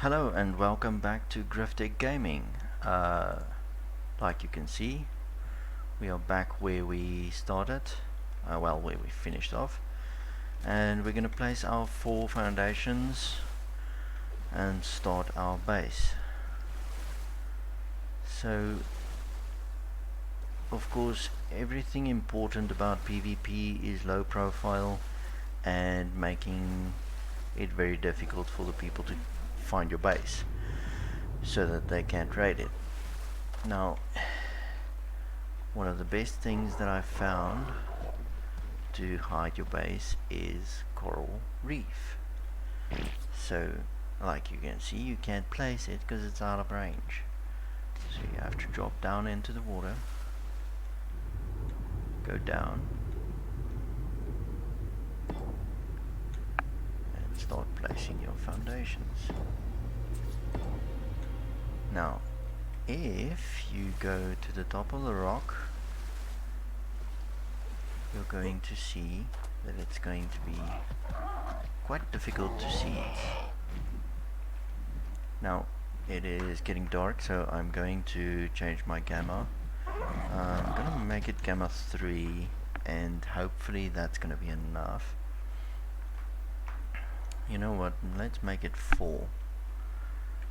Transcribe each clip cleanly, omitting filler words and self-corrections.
Hello and welcome back to Grifted Gaming. Uh, like you can see, we are back where we started, where we finished off, and we're going to place our 4 foundations and start our base. So, of course, everything important about PvP is low profile and making it very difficult for the people to find your base so that they can't raid it. Now, one of the best things that I've found to hide your base is coral reef. So, like you can see, you can't place it because it's out of range. So you have to drop down into the water, go down, and start placing your foundations. Now, if you go to the top of the rock, you're going to see that it's going to be quite difficult to see. Now, it is getting dark, so I'm going to change my gamma. I'm gonna make it gamma 3, and hopefully that's gonna be enough. You know what, let's make it 4.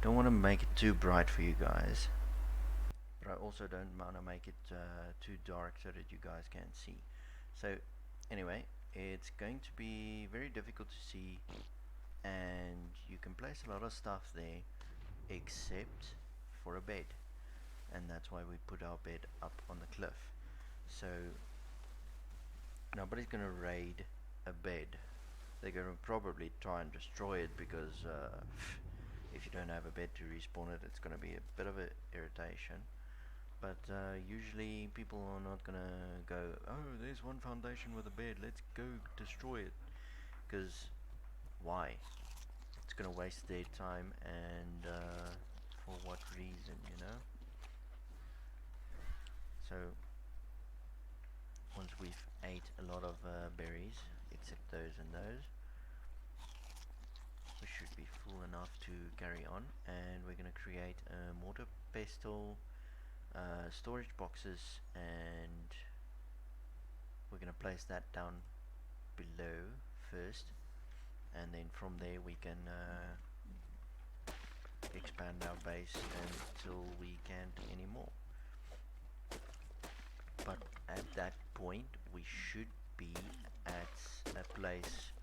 Don't want to make it too bright for you guys, but I also don't want to make it too dark so that you guys can't see. So anyway, it's going to be very difficult to see, and you can place a lot of stuff there except for a bed, and that's why we put our bed up on the cliff. So nobody's gonna raid a bed. They're gonna probably try and destroy it because if you don't have a bed to respawn it, it's gonna be a bit of an irritation. But usually people are not gonna go, oh, there's one foundation with a bed, let's go destroy it. Because why? It's gonna waste their time, and for what reason, you know? So once we've ate a lot of berries, except those and those, we should be full enough to carry on, and we're going to create a mortar pestle, storage boxes, and we're going to place that down below first, and then from there we can expand our base until we can't anymore. But at that point we should be at a place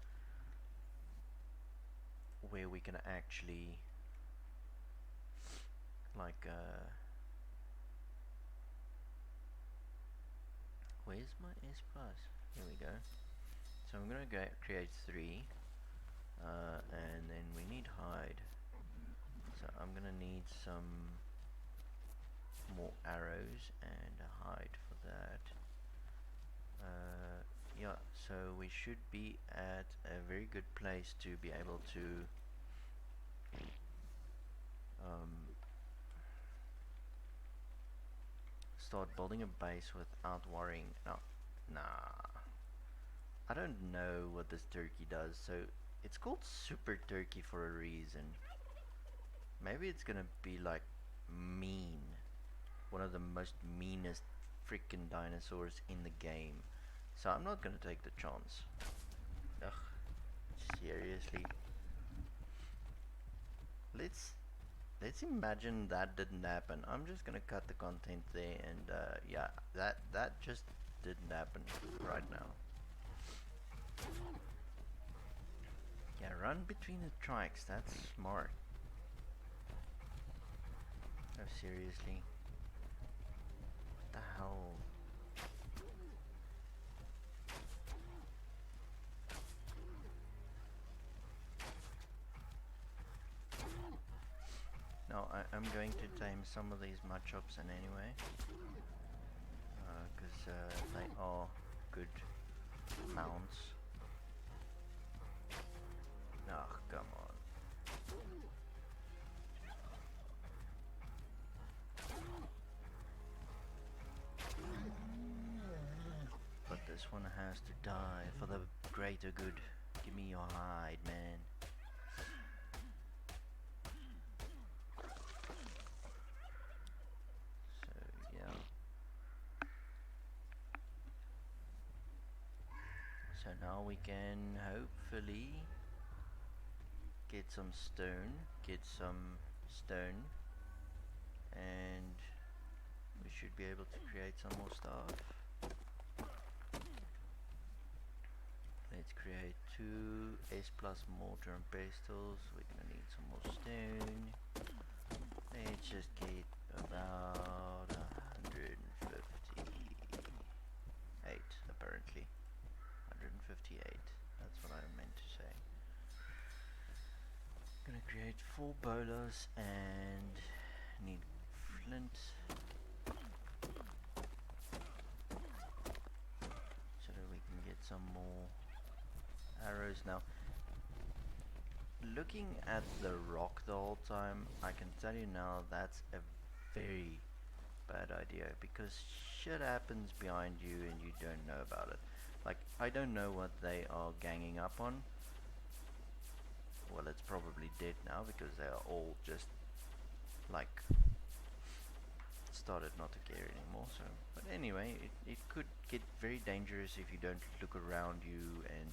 where we can actually like where's my S plus? Here we go. So I'm gonna create 3, and then we need hide. So I'm gonna need some more arrows and a hide for that. Yeah, so we should be at a very good place to be able to start building a base without worrying. No, nah, I don't know what this turkey does. So it's called super turkey for a reason. Maybe it's gonna be like mean, one of the most meanest freaking dinosaurs in the game. So I'm not gonna take the chance. Ugh, seriously. Let's imagine that didn't happen. I'm just gonna cut the content there, and yeah, that just didn't happen right now. Yeah, run between the trikes. That's smart. Oh, seriously. What the hell? No, I'm going to tame some of these machops in anyway, because they are good mounts. Oh, come on. But this one has to die for the greater good. Give me your hide, man. So now we can hopefully get some stone, and we should be able to create some more stuff. Let's create 2 S plus mortar and pestles. We're gonna need some more stone. Let's just get about 158 apparently. 158. That's what I meant to say. Gonna create 4 bolas and need flint so that we can get some more arrows. Now, looking at the rock the whole time, I can tell you now that's a very bad idea, because shit happens behind you and you don't know about it. Like, I don't know what they are ganging up on. Well, it's probably dead now because they are all just like started not to care anymore. So, but anyway, it could get very dangerous if you don't look around you and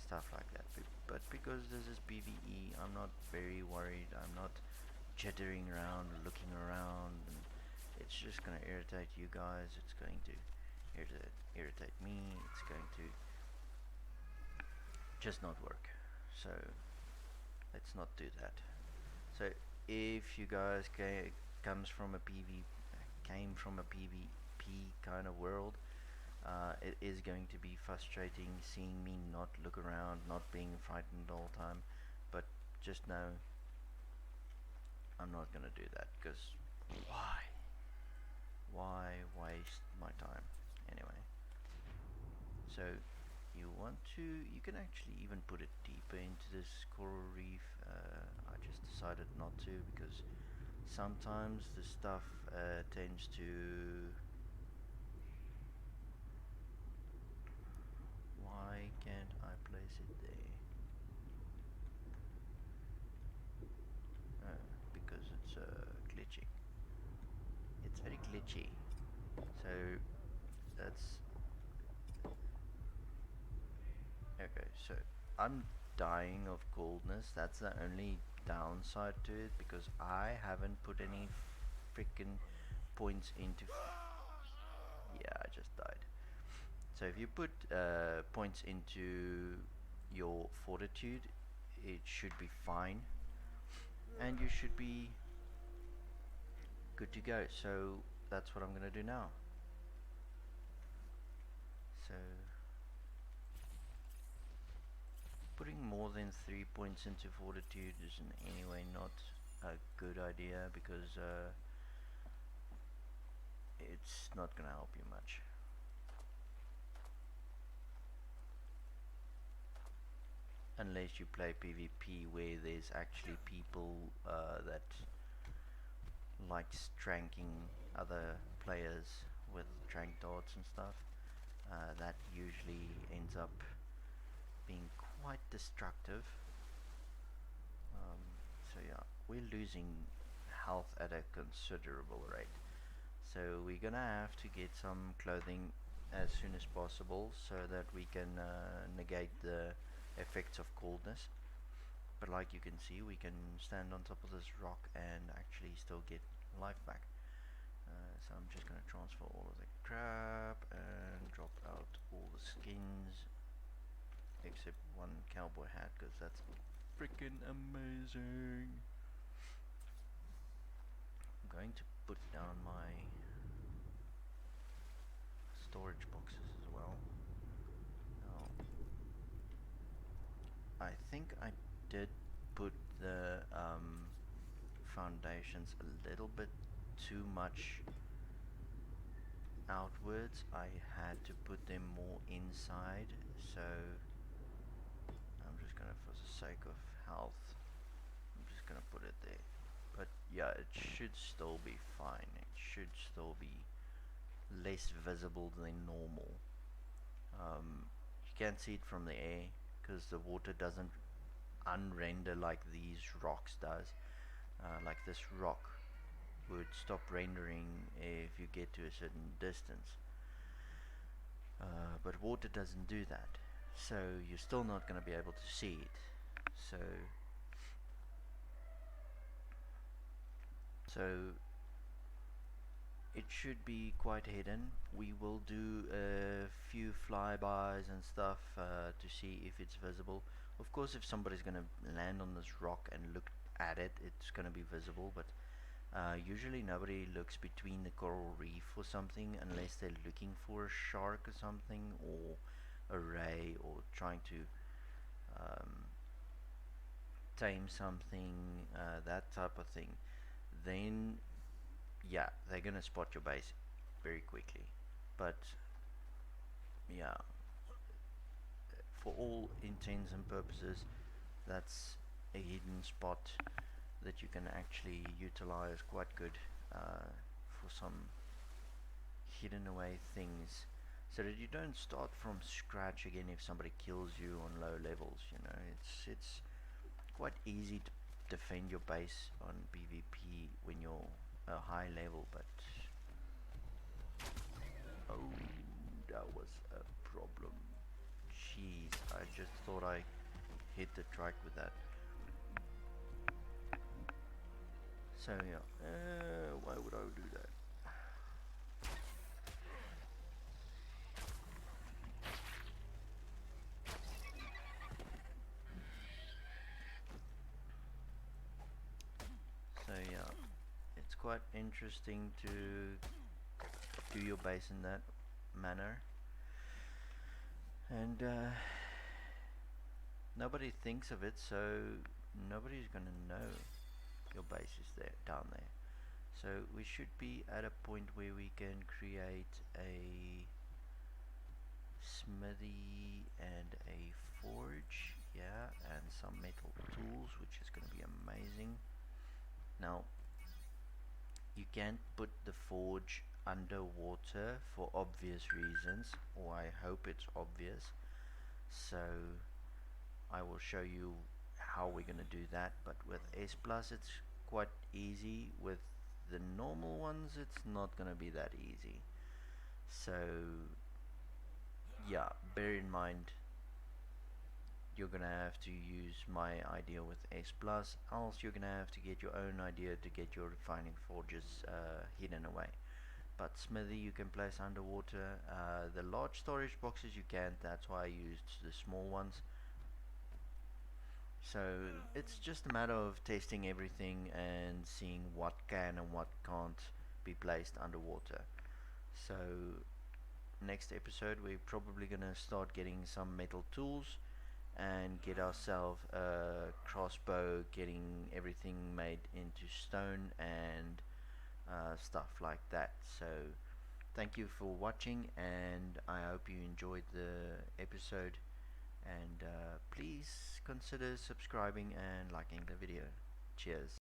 stuff like that. But because this is PvE, I'm not very worried. I'm not jittering around or looking around, and it's just going to irritate you guys. It's going to irritate me. It's going to just not work. So let's not do that. So if you guys came from a PvP kind of world, it is going to be frustrating seeing me not look around, not being frightened all the time. But just know I'm not gonna do that, because why? Why waste my time? Anyway, so you can actually even put it deeper into this coral reef. I just decided not to, because sometimes the stuff tends to... Why can't I place it there? Because it's glitchy. It's very glitchy. So that's okay. So I'm dying of coldness. That's the only downside to it, because I haven't put any freaking points into... Yeah, I just died. So if you put points into your fortitude, it should be fine, and you should be good to go. So that's what I'm gonna do now. So putting more than 3 points into fortitude is in any way not a good idea, because it's not gonna help you much. Unless you play PvP where there's actually people that like stranking other players with trank darts and stuff. That usually ends up being quite destructive. So yeah, we're losing health at a considerable rate. So we're gonna have to get some clothing as soon as possible so that we can negate the effects of coldness. But like you can see, we can stand on top of this rock and actually still get life back. So I'm just gonna transfer all of the crap and drop out all the skins except one cowboy hat, because that's freaking amazing. I'm going to put down my storage boxes as well. Now, I think I did put the foundations a little bit too much outwards. I had to put them more inside, so I'm just gonna, for the sake of health, I'm just gonna put it there. But yeah, it should still be fine. It should still be less visible than normal. You can't see it from the air because the water doesn't unrender like these rocks does. Like this rock would stop rendering if you get to a certain distance. But water doesn't do that. so you're still not going to be able to see it. So it should be quite hidden. We will do a few flybys and stuff to see if it's visible. Of course, if somebody's going to land on this rock and look at it, it's going to be visible, but usually nobody looks between the coral reef or something unless they're looking for a shark or something, or a ray, or trying to um, tame something, that type of thing. Then yeah, they're gonna spot your base very quickly. But yeah, for all intents and purposes, that's a hidden spot that you can actually utilize quite good for some hidden away things, so that you don't start from scratch again if somebody kills you on low levels. You know, it's quite easy to defend your base on PvP when you're a high level, but oh, that was a problem. Jeez, I just thought I hit the track with that. So yeah, why would I do that? So yeah, it's quite interesting to do your base in that manner, and nobody thinks of it, so nobody's gonna know your base is there, down there. So we should be at a point where we can create a smithy and a forge, yeah, and some metal tools, which is going to be amazing. Now, you can't put the forge underwater for obvious reasons, or I hope it's obvious. So I will show you how we're going to do that. But with S Plus, it's quite easy. With the normal ones, it's not going to be that easy. So yeah, bear in mind you're gonna have to use my idea with S Plus, else you're gonna have to get your own idea to get your refining forges hidden away. But smithy you can place underwater. The large storage boxes you can't, that's why I used the small ones. So it's just a matter of testing everything and seeing what can and what can't be placed underwater. So next episode we're probably gonna start getting some metal tools and get ourselves a crossbow, getting everything made into stone and stuff like that. So thank you for watching, and I hope you enjoyed the episode, and please consider subscribing and liking the video. Cheers.